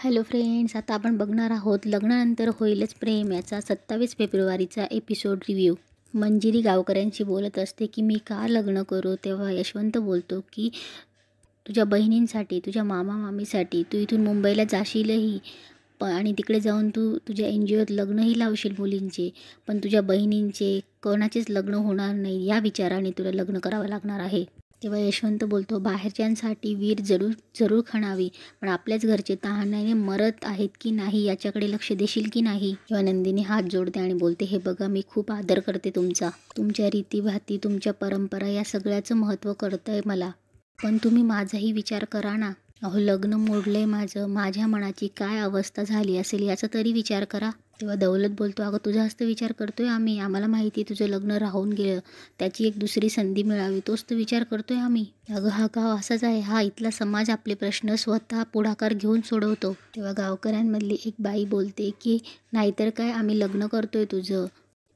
Hello friends, आता आपण बघणार आहोत लग्नानंतर होईलच प्रेम याचा 27 फेब्रुवारीचा एपिसोड रिव्ह्यू. मंजिरी गावकऱ्यांशी बोलत असते की मी का लग्न करू, तेव्हा यशवंत बोलतो की तुझ्या बहिणींसाठी, तुझ्या मामा मामीसाठी तू इथून मुंबईला जाशीलही आणि तिकडे जाऊन तू तुझ्या NGOत लग्नही लावशील मुलींचे, पण तुझ्या बहिणींचे कोणाचेच लग्न होणार नाही या विचाराने तुला लग्न करावं लागणार आहे. तेव्हा यशवंत बोलतो बाहेरच्यांसाठी वीर जरूर जरूर खणावी, पण आपल्याच घरचे तहाण्याने मरत आहेत की नाही याच्याकडे लक्ष देशील की नाही. तेव्हा नंदिनी हात जोडते आणि बोलते हे बघा, मी खूप आदर करते तुमच्या रीतीभाती, तुमच्या परंपरा या सगळ्याचं महत्त्व कळतंय मला, पण तुम्ही माझाही विचार करा ना. अहो लग्न मोडलंय माझं, माझ्या मनाची काय अवस्था झाली असेल याचा तरी विचार करा. तेव्हा दौलत बोलतो अगं तुझा जास्त विचार करतोय आम्ही, आम्हाला माहिती आहे तुझं लग्न राहून गेलं, त्याची एक दुसरी संधी मिळावी तोच तर विचार करतोय आम्ही. अगं हा गाव असाच आहे, हा इथला समाज आपले प्रश्न स्वतः पुढाकार घेऊन सोडवतो. तेव्हा गावकऱ्यांमधली एक बाई बोलते की नाहीतर काय, आम्ही लग्न करतोय तुझं,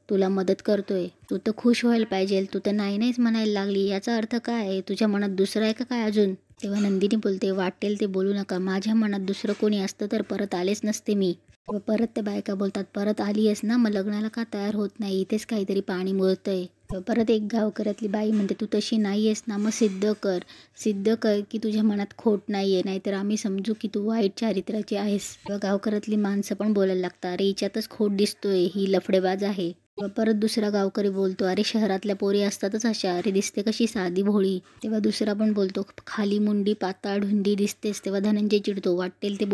तुला मदत करतोय, तू तर खुश व्हायला पाहिजे, तू तर नाहीच म्हणायला लागली, याचा अर्थ काय आहे, तुझ्या मनात दुसरं आहे का काय अजून. तेव्हा नंदिनी बोलते वाटेल ते बोलू नका, माझ्या मनात दुसरं कोणी असतं तर परत आलेच नसते मी. परत त्या बायका बोलतात परत आली आहेस ना, मग लग्नाला का तयार होत नाही, इथेच काहीतरी पाणी मुरतंय. परत एक गावकऱ्यातली बाई म्हणते तू तशी नाही आहेस ना, मग सिद्ध कर की तुझ्या मनात खोट नाही आहे, नाहीतर आम्ही समजू की तू वाईट चारित्र्याची आहेस. गावकऱ्यातली माणसं पण बोलायला लागतात अरे हिच्यातच खोट दिसतोय, ही लफडेबाज आहे. परत दुसरा गावकरी बोलतो अरे शहरातल्या पोरी असतातच अशा, अरे दिसते कशी साधी भोळी. तेव्हा दुसरा पण बोलतो खाली मुंडी पाताळ ढुंडी दिसतेस. तेव्हा धनंजय चिडतो वाटेल ते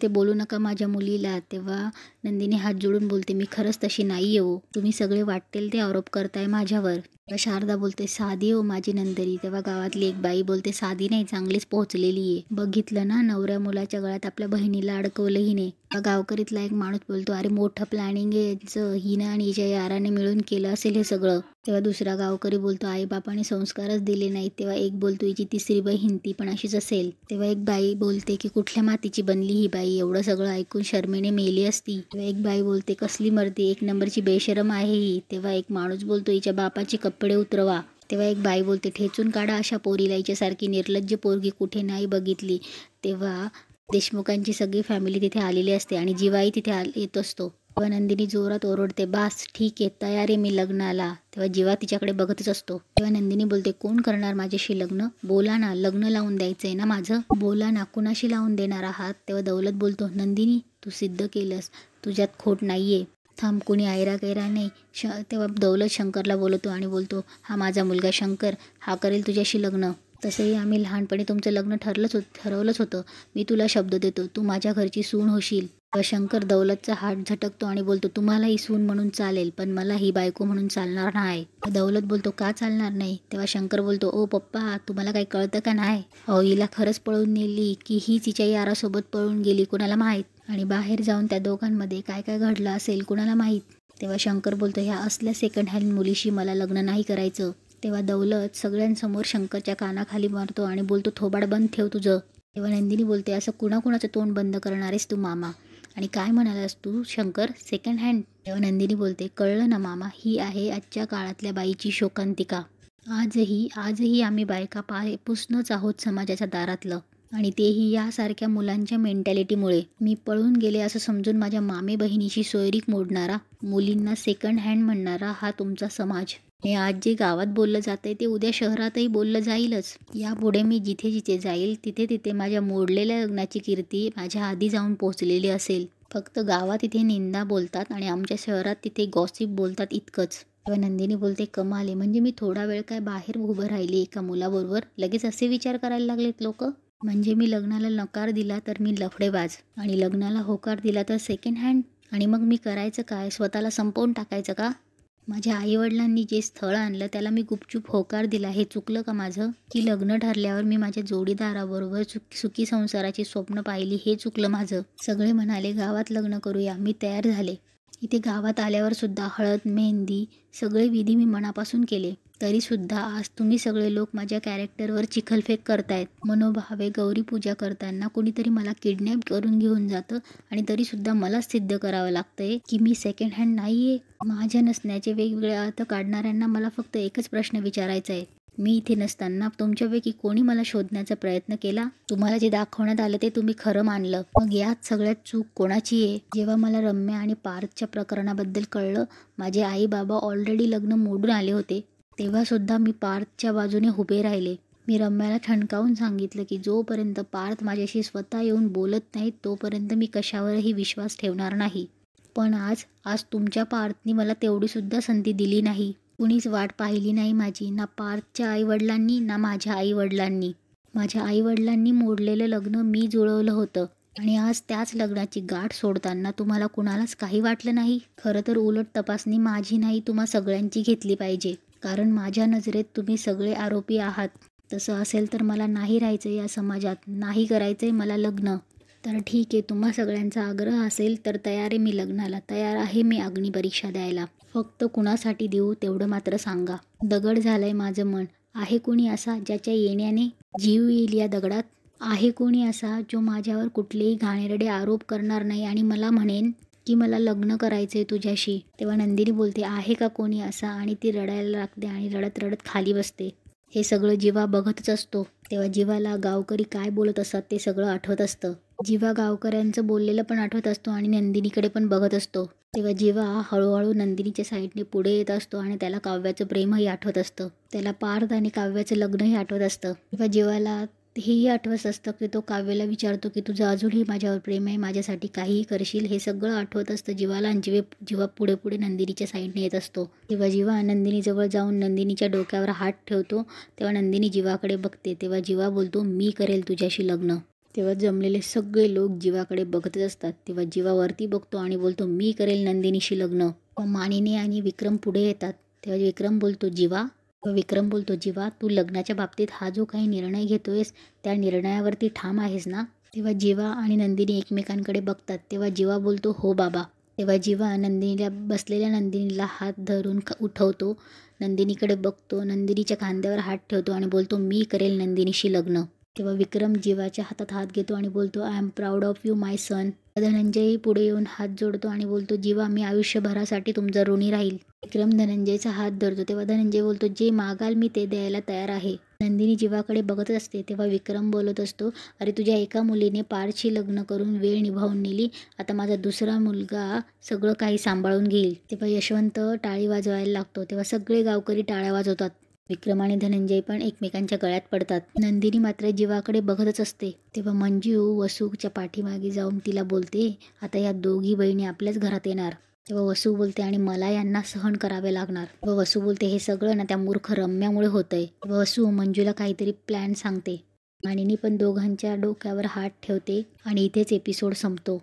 बोलू नका माझ्या मुलीला. तेव्हा नंदिनी हात जोडून बोलते मी खरंच तशी नाही हो, तुम्ही सगळे वाटेल ते आरोप करताय माझ्यावर. शारदा बोलते साधी हो माझी नंदरी. तेव्हा गावातली एक बाई बोलते साधी नाही, चांगलीच पोहोचलेली आहे, बघितलं ना नवऱ्या मुलाच्या गळ्यात आपल्या बहिणीला अडकवलं हिने. गावकरीतला एक माणूस बोलतो अरे मोठं प्लॅनिंग आहे यांचं, हिनं आणि हिच्या याराने मिळून केलं असेल हे सगळं. तेव्हा दुसरा गावकरी बोलतो आई बापाने संस्कारच दिले नाहीत. तेव्हा एक बोलतो हिची तिसरी बहीण ती पण अशीच असेल. तेव्हा एक बाई बोलते की कुठल्या मातीची बनली ही बाई, एवढं सगळं ऐकून शर्मेने मेली असती. तेव्हा एक बाई बोलते कसली मरती, एक नंबरची बेशरम आहे ही. तेव्हा एक माणूस बोलतो हिच्या बापाचे कपडे उतरवा. तेव्हा एक बाई बोलते ठेचून काढा अशा पोरीला, हिच्यासारखी निर्लज्ज पोरगी कुठे नाही बघितली. तेव्हा देशमुखांची सगळी फॅमिली तिथे आलेली असते आणि जीवाई तिथे येत असतो. तेव्हा नंदिनी जोरात ओरडते बास ठीक आहे, तयार आहे मी लग्नाला. तेव्हा जीवा तिच्याकडे बघतच असतो. तेव्हा नंदिनी बोलते कोण करणार माझ्याशी लग्न, बोला ना, लग्न लावून द्यायचंय ना माझं, बोला ना कुणाशी लावून देणार आहात. तेव्हा दौलत बोलतो नंदिनी तू सिद्ध केलंस, तुझ्यात खोट नाहीये, थांब कोणी ऐरा गैरा नाही. तेव्हा दौलत शंकरला बोलतो आणि बोलतो हा माझा मुलगा शंकर, हा करेल तुझ्याशी लग्न. तसंही आम्ही लहानपणी तुमचं लग्न ठरवलंच होतं, मी तुला शब्द देतो तू माझ्या घरची सून होशील. शंकर दौलतचा हात झटकतो आणि बोलतो तुम्हाला ही सून म्हणून चालेल, पण मला ही बायको म्हणून चालणार नाही. दौलत बोलतो का चालणार नाही. तेव्हा शंकर बोलतो ओ पप्पा तुम्हाला काही कळतं का नाही, अहो हिला खरंच पळून नेली की हीच हिच्या यारासोबत पळून गेली कुणाला माहीत, आणि बाहेर जाऊन त्या दोघांमध्ये काय काय घडलं असेल कुणाला माहीत. तेव्हा शंकर बोलतो ह्या असल्या सेकंड हँड मुलीशी मला लग्न नाही करायचं. तेव्हा दौलत सगळ्यांसमोर शंकरच्या कानाखाली मारतो आणि बोलतो थोबाड बंद ठेव तुझं. तेव्हा नंदिनी बोलते असं कुणाकुणाचं तोंड बंद करणार आहेस तू मामा, आणि काय म्हणालास तू शंकर सेकंड हँड. तेव्हा नंदिनी बोलते कळलं ना मामा, ही आहे आजच्या काळातल्या बाईची शोकांतिका. आजही आम्ही बायका पाय पुसणंच आहोत समाजाच्या दारातलं, आणि तेही यासारख्या मुलांच्या मेंटॅलिटीमुळे. मी पळून गेले असं समजून माझ्या मामे बहिणीची सोयरीक मोडणारा, मुलींना सेकंड हँड म्हणणारा हा तुमचा समाज. हे आज जे गावात बोललं जातंय ते उद्या शहरातही बोललं जाईलच. यापुढे मी जिथे जिथे जाईल तिथे तिथे माझ्या मोडलेल्या लग्नाची कीर्ती माझ्या आधी जाऊन पोहोचलेली असेल. फक्त गावात इथे निंदा बोलतात आणि आमच्या शहरात तिथे गॉसिप बोलतात इतकंच. तेव्हा नंदिनी बोलते कमाल आहे, म्हणजे मी थोडा वेळ काय बाहेर उभं राहिली एका मुलाबरोबर लगेच असे विचार करायला लागलेत लोक, म्हणजे मी लग्नाला नकार दिला तर मी लफडेबाज, आणि लग्नाला होकार दिला तर सेकंड हँड. आणि मग मी करायचं काय, स्वतःला संपवून टाकायचं का. माझ्या आईवडिलांनी जे स्थळ आणलं त्याला मी गुपचूप होकार दिला, हे चुकलं का माझं. की लग्न ठरल्यावर मी माझ्या जोडीदाराबरोबर सुखी संसाराची स्वप्न पाहिली, हे चुकलं माझं. सगळे म्हणाले गावात लग्न करूया, मी तयार झाले. इथे गावात आल्यावर सुद्धा हळद मेहंदी सगळे विधी मी मनापासून केले, तरीसुद्धा आज तुम्ही सगळे लोक माझ्या कॅरेक्टरवर चिखलफेक करतायत. मनोभावे गौरी पूजा करताना कोणीतरी मला किडनॅप करून घेऊन जातं आणि तरीसुद्धा मलाच सिद्ध करावं लागतंय की मी सेकंड हँड नाही आहे. माझ्या नसण्याचे वेगवेगळे अर्थ काढणाऱ्यांना मला फक्त एकच प्रश्न विचारायचा आहे, मी इथे नसताना तुमच्यापैकी कोणी मला शोधण्याचा प्रयत्न केला? तुम्हाला जे दाखवण्यात आलं ते तुम्ही खरं मानलं. मग यात सगळ्यात चूक कोणाची आहे? जेव्हा मला रम्या आणि पार्थच्या प्रकरणाबद्दल कळलं, माझे आई बाबा ऑलरेडी लग्न मोडून आले होते, तेव्हा सुद्धा मी पार्थच्या बाजूने उभे राहिले. मी रम्याला ठणकावून सांगितलं की जोपर्यंत पार्थ माझ्याशी स्वतः येऊन बोलत नाही तोपर्यंत मी कशावरही विश्वास ठेवणार नाही. पण आज तुमच्या पार्थनी मला तेवढीसुद्धा संधी दिली नाही. कुणीच वाट पाहिली नाही माझी, ना पार्थच्या आईवडिलांनी ना माझ्या आईवडिलांनी. माझ्या आईवडिलांनी मोडलेलं लग्न मी जुळवलं होतं आणि आज त्याच लग्नाची गाठ सोडताना तुम्हाला कुणालाच काही वाटलं नाही. खरं तर उलट तपासणी माझी नाही तुम्हा सगळ्यांची घेतली पाहिजे, कारण माझ्या नजरेत तुम्ही सगळे आरोपी आहात. तसं असेल तर मला नाही राहायचं या समाजात, नाही करायचंय मला लग्न. तर ठीक आहे, तुम्हा सगळ्यांचा आग्रह असेल तर तयार आहे मी लग्नाला, तयार आहे मी अग्निपरीक्षा द्यायला. फक्त कुणासाठी देऊ तेवढं मात्र सांगा. दगड झालंय माझं मन. आहे कोणी असा ज्याच्या येण्याने जीव येईल या दगडात? आहे कोणी असा जो माझ्यावर कुठलेही घाणेरडे आरोप करणार नाही आणि मला म्हणेन की मला लग्न करायचंय तुझ्याशी? तेव्हा नंदिनी बोलते, आहे का कोणी असा? आणि ती रडायला लागते आणि रडत रडत खाली बसते. हे सगळं जीवा बघतच असतो. तेव्हा जीवाला गावकरी काय बोलत असतात ते सगळं आठवत असतं. जीवा गावकऱ्यांचं बोललेलं पण आठवत असतो आणि नंदिनीकडे पण बघत असतो. तेव्हा जीवा हळूहळू नंदिनीच्या साईडने पुढे येत असतो आणि त्याला काव्याचं प्रेमही आठवत असतं. त्याला पार्थ आणि काव्याचं लग्नही आठवत असतं. तेव्हा जीवाला हेही आठवत असतं की तो काव्याला विचारतो की तुझं अजूनही माझ्यावर प्रेम आहे, माझ्यासाठी काहीही करशील. हे सगळं आठवत असतं जीवाला आणि जीवा पुढे पुढे नंदिनीच्या साईडने येत असतो. तेव्हा जीवा नंदिनीजवळ जाऊन नंदिनीच्या डोक्यावर हात ठेवतो. तेव्हा नंदिनी जीवाकडे बघते. तेव्हा जीवा बोलतो, मी करेल तुझ्याशी लग्न. तेव्हा जमलेले सगळे लोक जीवाकडे बघतच असतात. तेव्हा जीवा वरती बघतो आणि बोलतो, मी करेल नंदिनीशी लग्न. मानिनी आणि विक्रम पुढे येतात. तेव्हा विक्रम बोलतो, जीवा तू लग्नाच्या बाबतीत हा जो काही निर्णय घेतोयस त्या निर्णयावरती ठाम आहेस ना? तेव्हा जीवा आणि नंदिनी एकमेकांकडे बघतात. तेव्हा जीवा बोलतो, हो बाबा. तेव्हा जीवा बसलेल्या नंदिनीला हात धरून उठवतो, नंदिनीकडे बघतो, नंदिनीच्या खांद्यावर हात ठेवतो आणि बोलतो, मी करेल नंदिनीशी लग्न. तेव्हा विक्रम जीवाच्या हातात हात घेतो आणि बोलतो, I am proud of you my son. धनंजयही पुढे येऊन हात जोडतो आणि बोलतो, जीवा मी आयुष्यभरासाठी तुमचा ऋणी राहील. विक्रम धनंजयचा हात धरतो. तेव्हा धनंजय बोलतो, जे मागाल मी ते द्यायला तयार आहे. नंदिनी जीवाकडे बघत असते. तेव्हा विक्रम बोलत असतो, अरे तुझ्या एका मुलीने पार्थशी लग्न करून वेळ निभावून नेली, आता माझा दुसरा मुलगा सगळं काही सांभाळून घेईल. तेव्हा यशवंत टाळी वाजवायला लागतो. तेव्हा सगळे गावकरी टाळ्या वाजवतात. विक्रम आणि धनंजय पण एकमेकांच्या गळ्यात पडतात. नंदिनी मात्र जीवाकडे बघतच असते. तेव्हा मंजू वसूच्या पाठीमागे जाऊन तिला बोलते, आता या दोघी बहिणी आपल्याच घरात येणार. तेव्हा वसू बोलते, आणि मला यांना सहन करावे लागणार. तेव्हा वसू बोलते, हे सगळं ना त्या मूर्ख रम्यामुळे होतंय. तेव्हा वसू मंजूला काहीतरी प्लॅन सांगते. मानिनी पण दोघांच्या डोक्यावर हात ठेवते आणि इथेच एपिसोड संपतो.